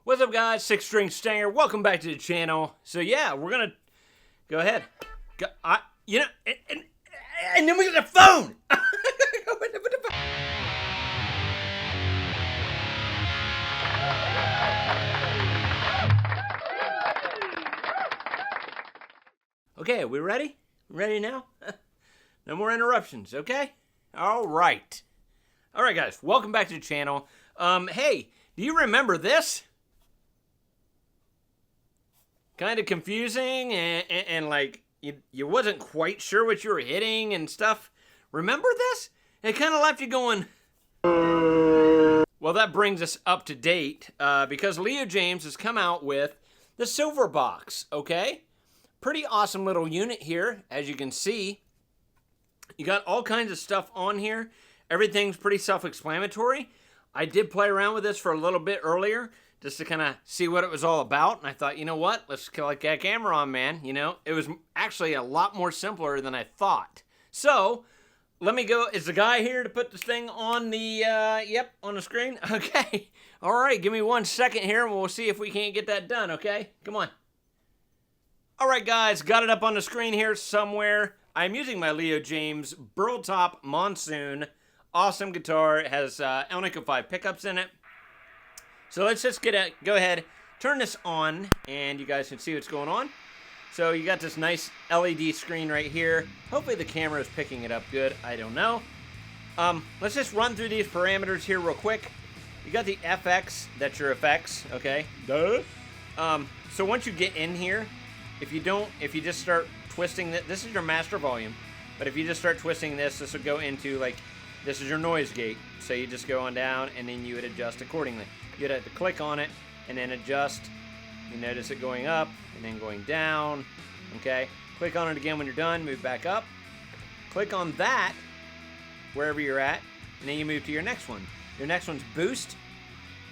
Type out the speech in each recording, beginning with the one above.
What's up, guys? Six String Stinger. Welcome back to the channel. So yeah, we're gonna go ahead. And then we got the phone. Okay, we ready? Ready now? No more interruptions, okay? All right, guys. Welcome back to the channel. Hey, do you remember this? Kind of confusing and like you wasn't quite sure what you were hitting and stuff. Remember this? It kind of left you going. Well, that brings us up to date because Leo Jaymz has come out with the SILVERBOX. Okay, pretty awesome little unit here, as you can see. You got all kinds of stuff on here. Everything's pretty self-explanatory. I did play around with this for a little bit earlier, just to kind of see what it was all about. And I thought, you know what? Let's click that camera on, man. You know, it was actually a lot more simpler than I thought. So, let me go. Is the guy here to put this thing on the, on the screen? Okay. All right, give me 1 second here, and we'll see if we can't get that done, okay? Come on. All right, guys, got it up on the screen here somewhere. I'm using my Leo Jaymz burl top Moonsoon. Awesome guitar. It has Elnico 5 pickups in it. So let's just go ahead, turn this on, and you guys can see what's going on. So you got this nice LED screen right here. Hopefully the camera is picking it up good. I don't know. Let's just run through these parameters here real quick. You got the FX, that's your effects, okay? Duh. So once you get in here, if you just start twisting this is your master volume. But if you just start twisting this will go into like, this is your noise gate. So you just go on down and then you would adjust accordingly. You'd have to click on it and then adjust. You notice it going up and then going down. Okay. Click on it again when you're done. Move back up. Click on that wherever you're at, and then you move to your next one. Your next one's boost.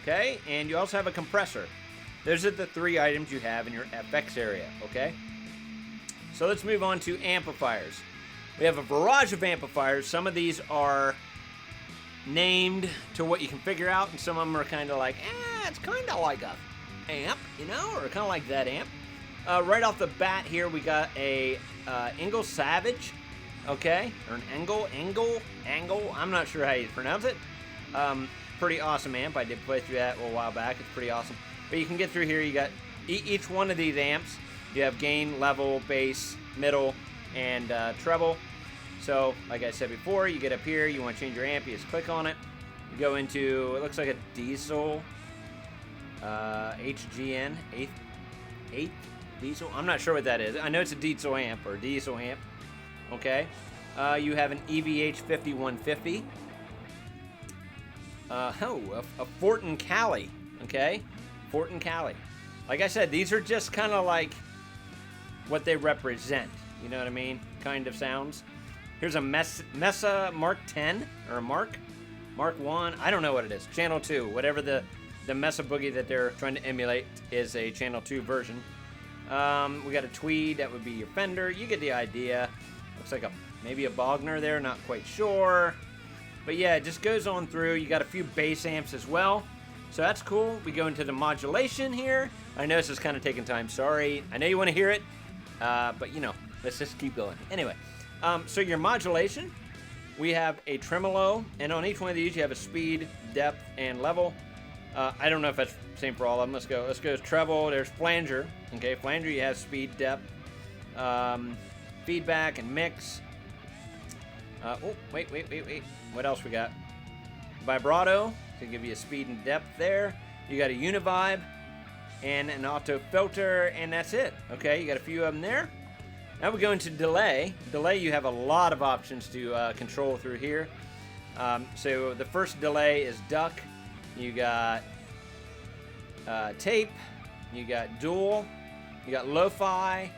Okay. And you also have a compressor. Those are the 3 items you have in your FX area. Okay. So let's move on to amplifiers. We have a barrage of amplifiers. Some of these are named to what you can figure out, and some of them are kind of like, it's kind of like a amp, you know, or kind of like that amp. Right off the bat here, we got a Engel Savage, okay, or an Engel, I'm not sure how you pronounce it. Pretty awesome amp. I did play through that a while back. It's pretty awesome. But you can get through here. You got each one of these amps. You have gain, level, bass, middle, and treble. So, like I said before, you get up here, you want to change your amp, you just click on it. You go into, it looks like a diesel HGN, 8th diesel. I'm not sure what that is. I know it's a diesel amp, or diesel amp. Okay. You have an EVH 5150. A Fortin Cali. Okay. Fortin Cali. Like I said, these are just kind of like what they represent. You know what I mean? Kind of sounds. Here's a Mesa Mark 10, or a Mark 1. I don't know what it is. Channel 2. Whatever the Mesa Boogie that they're trying to emulate is a Channel 2 version. We got a Tweed. That would be your Fender. You get the idea. Looks like maybe a Bogner there. Not quite sure. But yeah, it just goes on through. You got a few bass amps as well. So that's cool. We go into the modulation here. I know this is kind of taking time. Sorry. I know you want to hear it. But, you know, let's just keep going. Anyway. So your modulation, we have a tremolo, and on each one of these you have a speed, depth, and level. I don't know if that's the same for all of them. Let's go treble. There's flanger. Okay, flanger, you have speed, depth, feedback, and mix. Wait. What else we got? Vibrato to give you a speed and depth there. You got a univibe and an auto filter, and that's it. Okay, you got a few of them there. Now we go into delay. Delay, you have a lot of options to control through here. So the first delay is duck. You got tape. You got dual. You got lo-fi.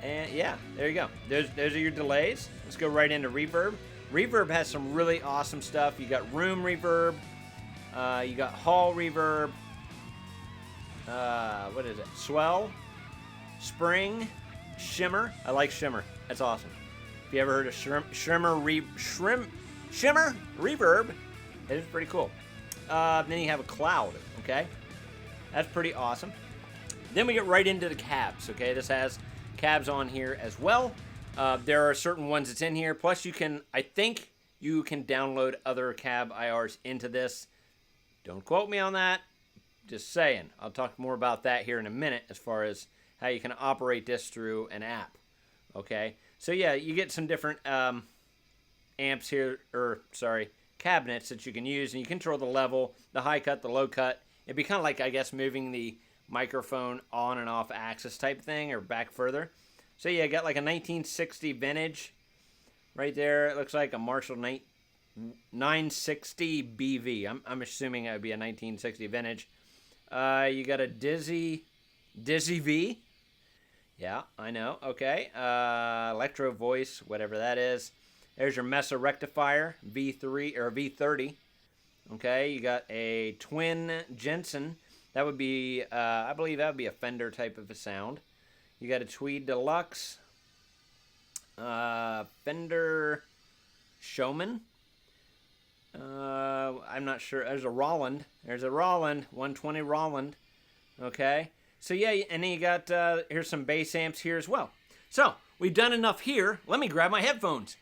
And yeah, there you go. Those are your delays. Let's go right into reverb. Reverb has some really awesome stuff. You got room reverb. You got hall reverb. What is it? Swell. Spring. Shimmer. I like shimmer. That's awesome. If you ever heard of shimmer reverb, it is pretty cool. Then you have a cloud, okay? That's pretty awesome. Then we get right into the cabs, okay? This has cabs on here as well. There are certain ones that's in here. Plus, you can, I think you can download other cab IRs into this. Don't quote me on that. Just saying. I'll talk more about that here in a minute as far as how you can operate this through an app, okay? So, yeah, you get some different amps here, or, sorry, cabinets that you can use, and you control the level, the high cut, the low cut. It'd be kind of like, I guess, moving the microphone on and off axis type thing, or back further. So yeah, I got like a 1960 vintage right there. It looks like a Marshall 960 BV. I'm assuming it would be a 1960 vintage. You got a Dizzy V. Yeah, I know. Okay. Electro Voice, whatever that is. There's your Mesa Rectifier V3 or V30. Okay, you got a Twin Jensen. That would be, I believe that would be a Fender type of a sound. You got a Tweed Deluxe, Fender Showman. I'm not sure. There's a Roland. 120 Roland. Okay. So yeah, and then you got, here's some bass amps here as well. So, we've done enough here. Let me grab my headphones.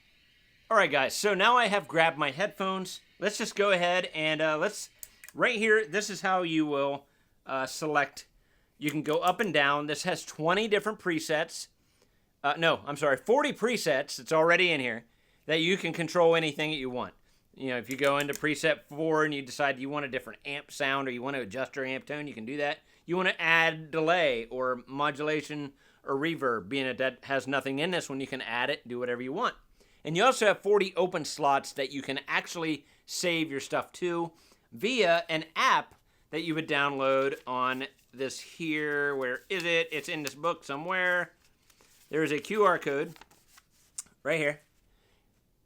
All right, guys. So now I have grabbed my headphones. Let's just go ahead and right here, this is how you will select. You can go up and down. This has 20 different presets. No, I'm sorry, 40 presets. It's already in here that you can control anything that you want. You know, if you go into preset 4 and you decide you want a different amp sound or you want to adjust your amp tone, you can do that. You want to add delay or modulation or reverb, being that has nothing in this one, you can add it, do whatever you want. And you also have 40 open slots that you can actually save your stuff to via an app that you would download on this here. Where is it? It's in this book somewhere. There is a QR code right here.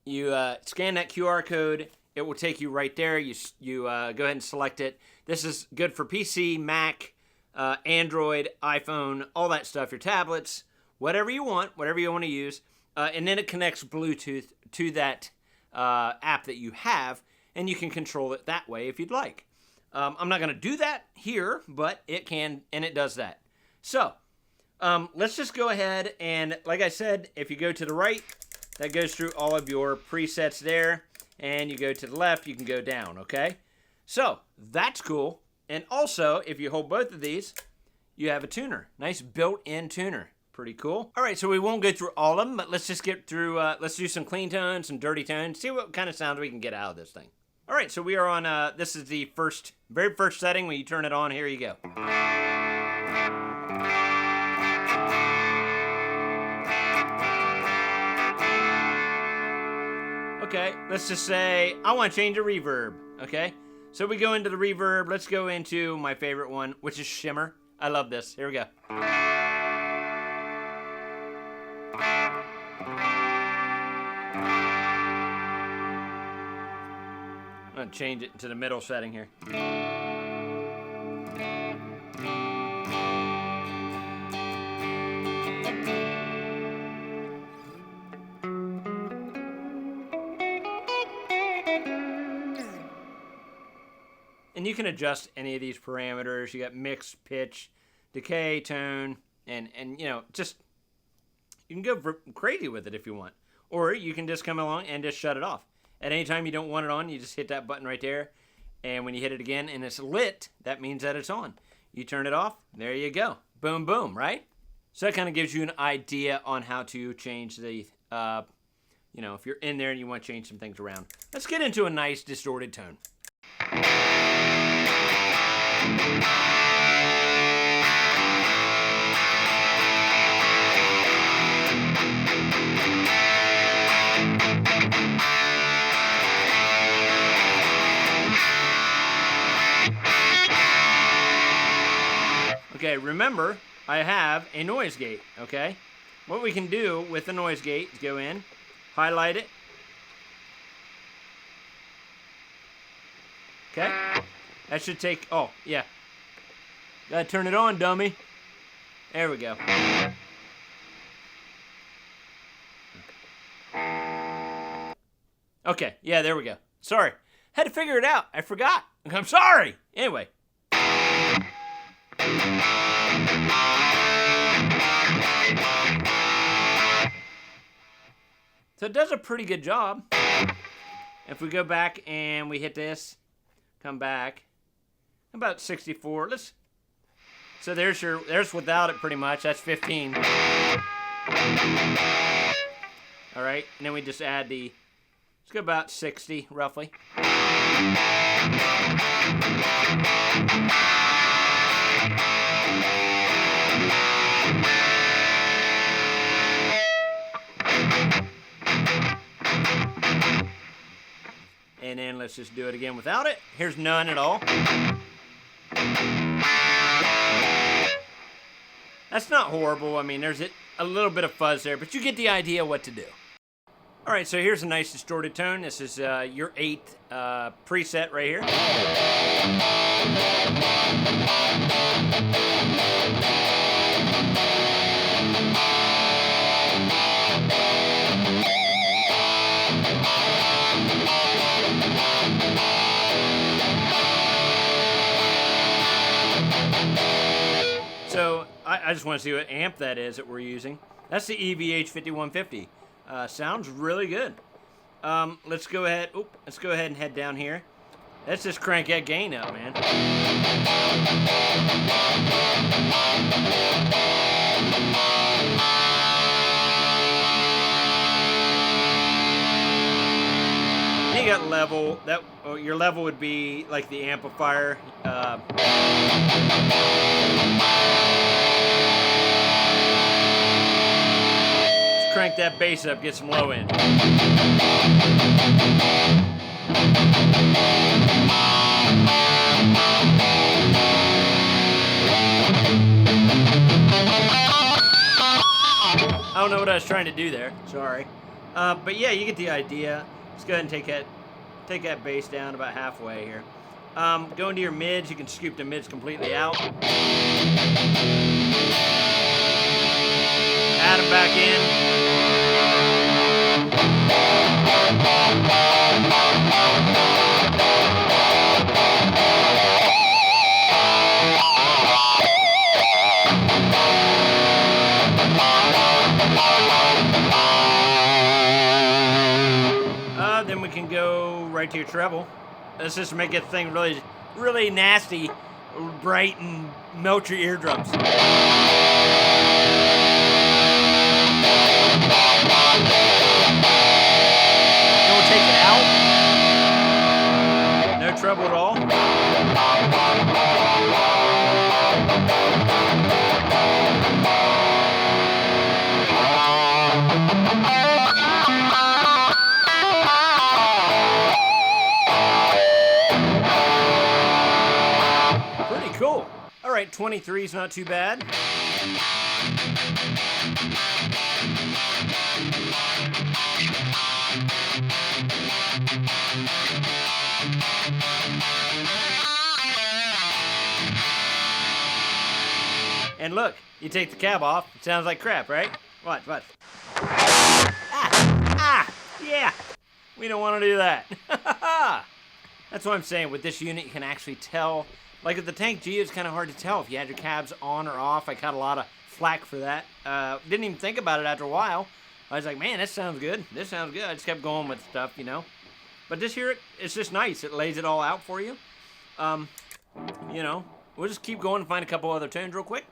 You scan that QR code. It will take you right there. You go ahead and select it. This is good for PC, Mac, Android, iPhone, all that stuff, your tablets, whatever you want to use. And then it connects Bluetooth to that app that you have, and you can control it that way if you'd like. I'm not going to do that here, but it can, and it does that. So, let's just go ahead and, like I said, if you go to the right, that goes through all of your presets there, and you go to the left, you can go down, okay? So, that's cool. And also, if you hold both of these, you have a tuner. Nice built-in tuner. Pretty cool. All right, so we won't go through all of them, but let's just get through, let's do some clean tones, some dirty tones, see what kind of sound we can get out of this thing. All right, so we are on, this is the very first setting. When you turn it on, here you go. Okay, let's just say, I want to change a reverb, okay? So we go into the reverb. Let's go into my favorite one, which is Shimmer. I love this. Here we go. I'm going to change it to the middle setting here. And you can adjust any of these parameters. You got mix, pitch, decay, tone, and you know, just, you can go crazy with it if you want. Or you can just come along and just shut it off. At any time you don't want it on, you just hit that button right there. And when you hit it again and it's lit, that means that it's on. You turn it off, there you go. Boom, boom, right? So that kind of gives you an idea on how to change the, you know, if you're in there and you want to change some things around. Let's get into a nice distorted tone. Okay, remember, I have a noise gate, okay? What we can do with the noise gate is go in, highlight it. Okay? That should take, oh, yeah. Gotta turn it on, dummy. There we go. Okay, yeah, there we go. Sorry. Had to figure it out. I forgot. I'm sorry. Anyway. So it does a pretty good job. If we go back and we hit this, come back, about 64. So there's without it pretty much. That's 15. All right, and then we just add let's go about 60 roughly. And then let's just do it again without it. Here's none at all. That's not horrible. I mean, there's a little bit of fuzz there, but you get the idea what to do. All right, so here's a nice distorted tone. This is your 8th preset right here. So I just want to see what amp that is that we're using. That's the EVH 5150. Sounds really good. Let's go ahead. Let's go ahead and head down here. Let's just crank that gain up, man. You got level. Your level would be like the amplifier. Crank that bass up, get some low end. I don't know what I was trying to do there. Sorry. But yeah, you get the idea. Let's go ahead and take that bass down about halfway here. Go into your mids. You can scoop the mids completely out. Add them back in. Then we can go right to your treble. Let's just make that thing really, really nasty, bright, and melt your eardrums. Then we'll take it out. No treble at all. Cool. All right, 23 is not too bad. And look, you take the cab off, it sounds like crap, right? What? Yeah. We don't want to do that. That's what I'm saying. With this unit, you can actually tell. Like with the Tank G, it's kind of hard to tell if you had your cabs on or off. I caught a lot of flack for that. Didn't even think about it after a while. I was like, man, this sounds good. This sounds good. I just kept going with stuff, you know. But this here, it's just nice. It lays it all out for you. You know, we'll just keep going and find a couple other tunes real quick.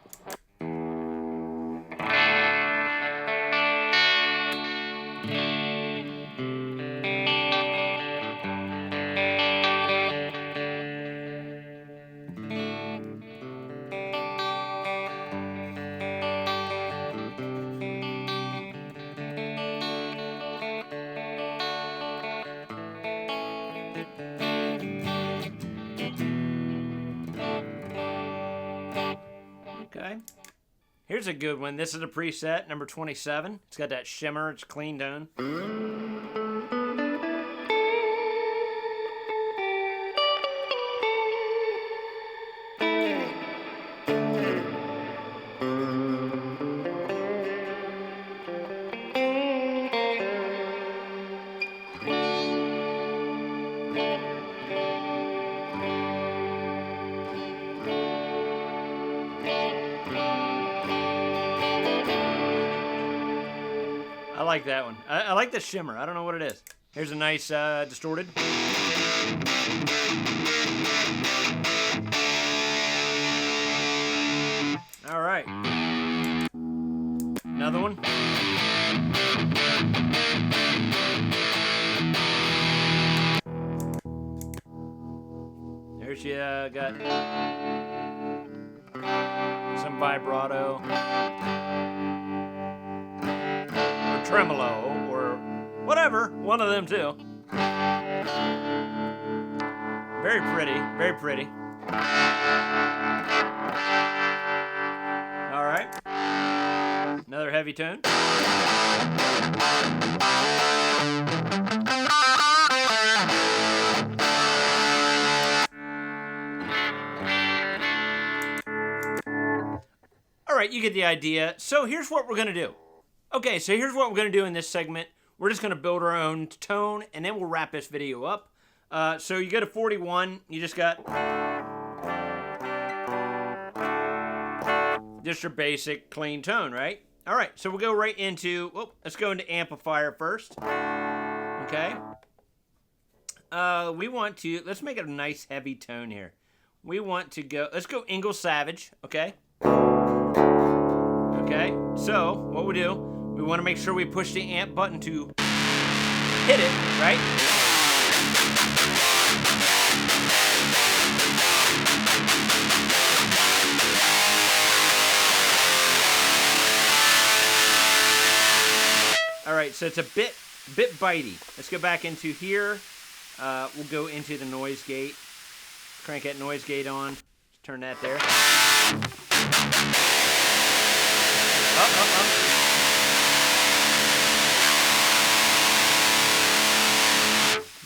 Okay. Here's a good one. This is a preset, number 27. It's got that shimmer. It's clean tone. I like that one. I like the shimmer. I don't know what it is. Here's a nice distorted. All right. Another one. There she got some vibrato. Or tremolo, or whatever. One of them too. Very pretty, very pretty. All right. Another heavy tone. All right, you get the idea. So here's what we're going to do. Okay, so here's what we're going to do in this segment. We're just going to build our own tone, and then we'll wrap this video up. So you go to 41. You just got just your basic clean tone, right? All right, so we'll go right into, let's go into amplifier first. Okay. We want to, let's make it a nice heavy tone here. We want to go, let's go Ingalls Savage, okay? Okay, so what we do, we want to make sure we push the amp button to hit it, right? All right, so it's a bit bitey. Let's go back into here. We'll go into the noise gate. Crank that noise gate on. Let's turn that there.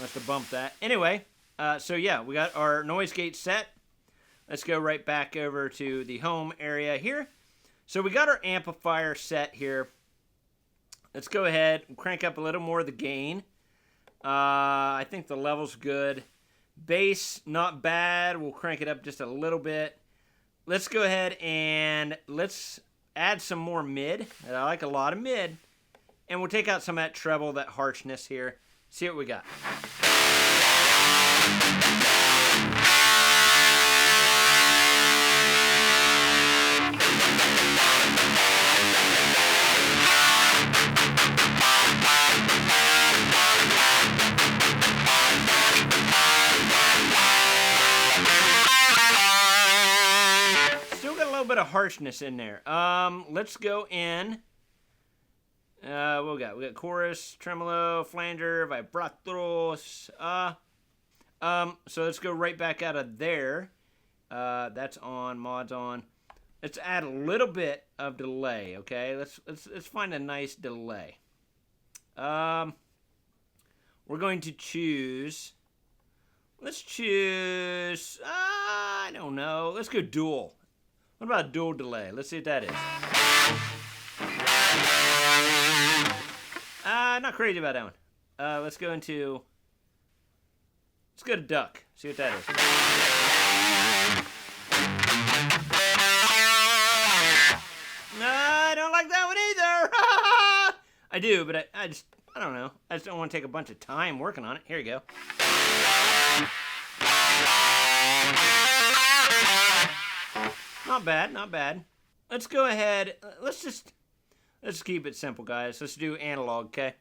Must have bumped that. Anyway, so yeah, we got our noise gate set. Let's go right back over to the home area here. So we got our amplifier set here. Let's go ahead and crank up a little more of the gain. I think the level's good. Bass, not bad. We'll crank it up just a little bit. Let's go ahead and let's add some more mid. I like a lot of mid. And we'll take out some of that treble, that harshness here. See what we got. Bit of harshness in there. Let's go in. What we got? We got chorus, tremolo, flanger, vibratos. So let's go right back out of there. That's on, mod's on. Let's add a little bit of delay. Okay, let's find a nice delay. We're going to choose. Let's choose. I don't know. Let's go dual. What about dual delay? Let's see what that is. Not crazy about that one. Let's go to duck. See what that is. No, I don't like that one either. I do, but I don't know. I just don't want to take a bunch of time working on it. Here you go. Not bad, not bad. Let's go ahead. Let's keep it simple, guys. Let's do analog, okay?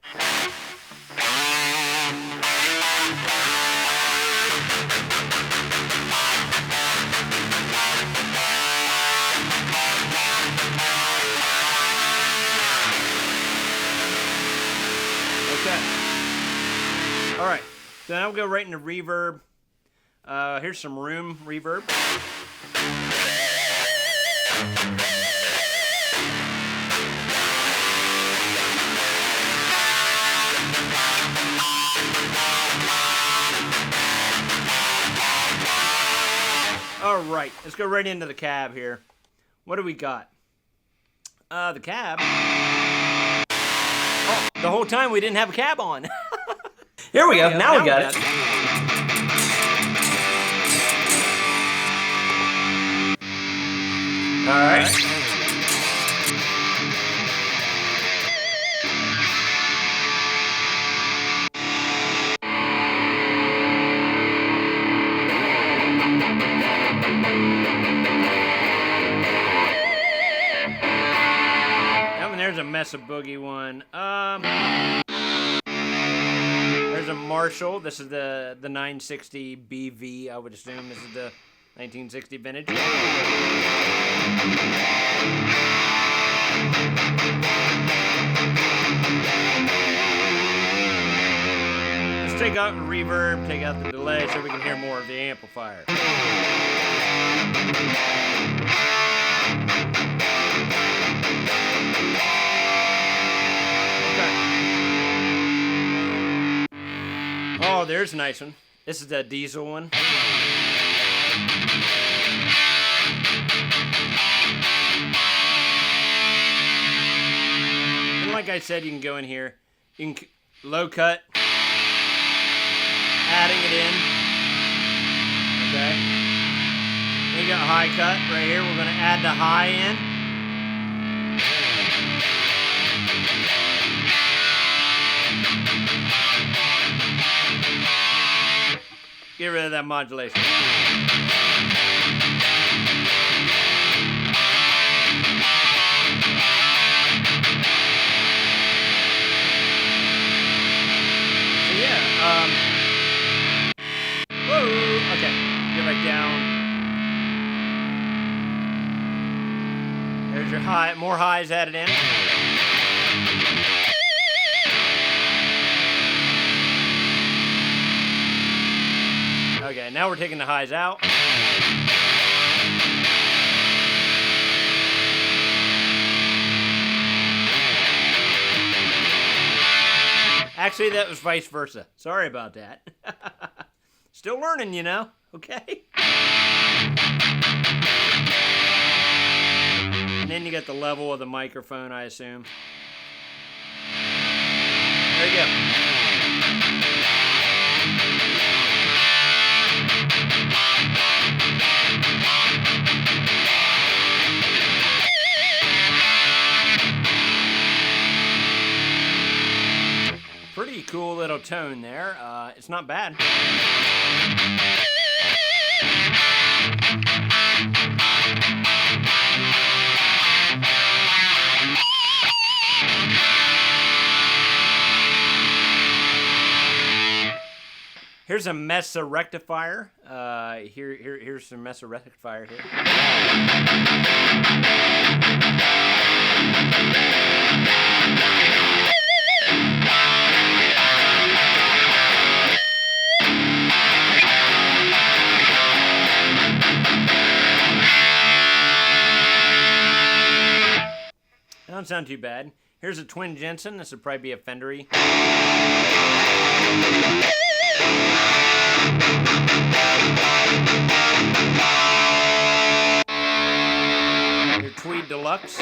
Okay. All right. So now we'll go right into reverb. Here's some room reverb. All right, let's go right into the cab here. What do we got? The cab. Oh, the whole time we didn't have a cab on. Here we go. Now we got it. All right. Mesa Boogie one. There's a Marshall. This is the 960 BV. I would assume this is the 1960 vintage. Let's take out the reverb, take out the delay so we can hear more of the amplifier. Oh, there's a nice one. This is that diesel one. And like I said, you can go in here. You can low cut, adding it in. Okay. Then you got high cut right here. We're going to add the high in. Get rid of that modulation. So yeah, whoa, okay, get back down. There's your high, more highs added in. Okay, now we're taking the highs out. Actually, that was vice versa. Sorry about that. Still learning, you know, okay? And then you got the level of the microphone, I assume. There you go. Pretty cool little tone there. It's not bad. Here's a Mesa rectifier. Here's some Mesa rectifier here. Don't sound too bad. Here's a twin Jensen. This would probably be a Fendery. Your Tweed Deluxe.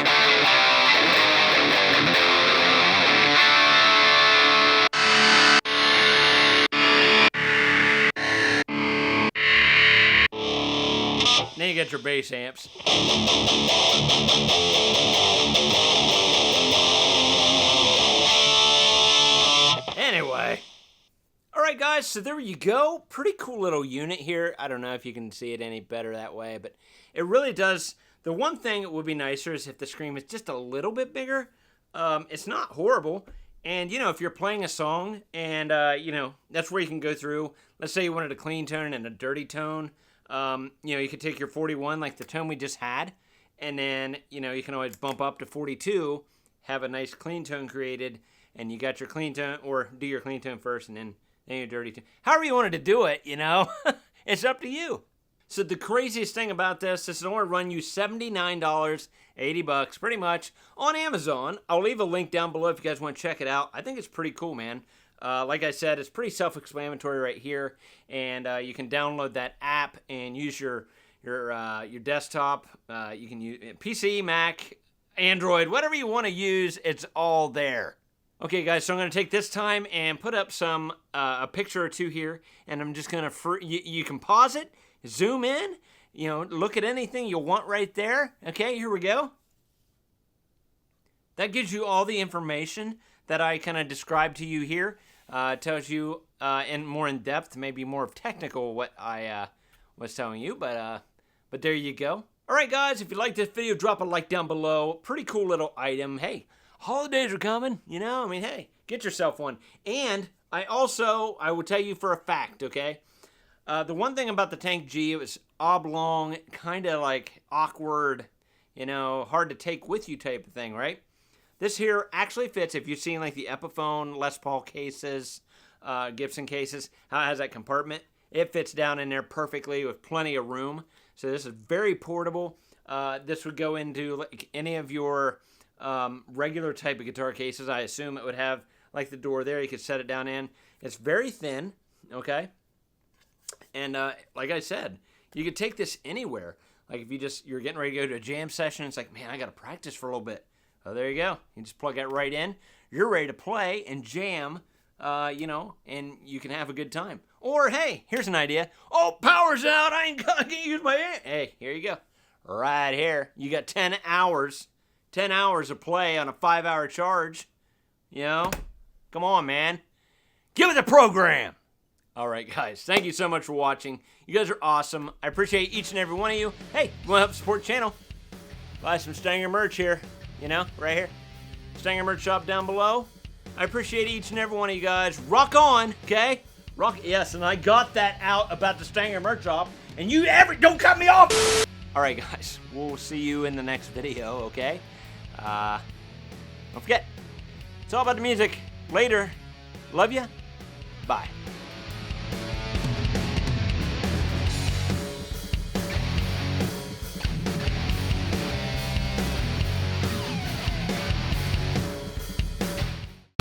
Then you get your bass amps. Anyway. Alright guys, so there you go. Pretty cool little unit here. I don't know if you can see it any better that way, but it really does. The one thing that would be nicer is if the screen was just a little bit bigger. It's not horrible. And, you know, if you're playing a song and, you know, that's where you can go through. Let's say you wanted a clean tone and a dirty tone. You know, you could take your 41, like the tone we just had, and then, you know, you can always bump up to 42, have a nice clean tone created, and you got your clean tone, or do your clean tone first and then your dirty tone. However you wanted to do it, you know, it's up to you. So the craziest thing about this is only run you $79, 80 bucks, pretty much, on Amazon. I'll leave a link down below if you guys want to check it out. I think it's pretty cool, man. Like I said, it's pretty self-explanatory right here, and you can download that app and use your desktop. You can use PC, Mac, Android, whatever you want to use. It's all there. Okay, guys, so I'm going to take this time and put up a picture or two here, and I'm just going to, you can pause it, zoom in, you know, look at anything you want right there. Okay, here we go. That gives you all the information that I kind of described to you here. Tells you in more in depth, maybe more of technical what I was telling you, but there you go. All right, guys, if you like this video, drop a like down below. Pretty cool little item. Hey, holidays are coming, you know? I mean, hey, get yourself one. And I will tell you for a fact, okay? The one thing about the Tank G, it was oblong, kind of like awkward, you know, hard to take with you type of thing, right? This here actually fits if you've seen like the Epiphone, Les Paul cases, Gibson cases, how it has that compartment. It fits down in there perfectly with plenty of room. So this is very portable. This would go into like any of your regular type of guitar cases. I assume it would have like the door there. You could set it down in. It's very thin, okay? And like I said, you could take this anywhere. Like if you're getting ready to go to a jam session, it's like, man, I got to practice for a little bit. Oh, there you go. You just plug that right in. You're ready to play and jam, you know, and you can have a good time. Or, hey, here's an idea. Oh, power's out. I can't use my hand. Hey, here you go. Right here. You got 10 hours. 10 hours of play on a 5-hour charge. You know? Come on, man. Give it the program. All right, guys. Thank you so much for watching. You guys are awesome. I appreciate each and every one of you. Hey, you want to help support the channel? Buy some Stanger merch here. You know, right here. Stanger merch shop down below. I appreciate each and every one of you guys. Rock on, okay? Rock, yes, and I got that out about the Stanger merch shop, and you don't cut me off! All right, guys, we'll see you in the next video, okay? Don't forget, it's all about the music. Later. Love ya. Bye.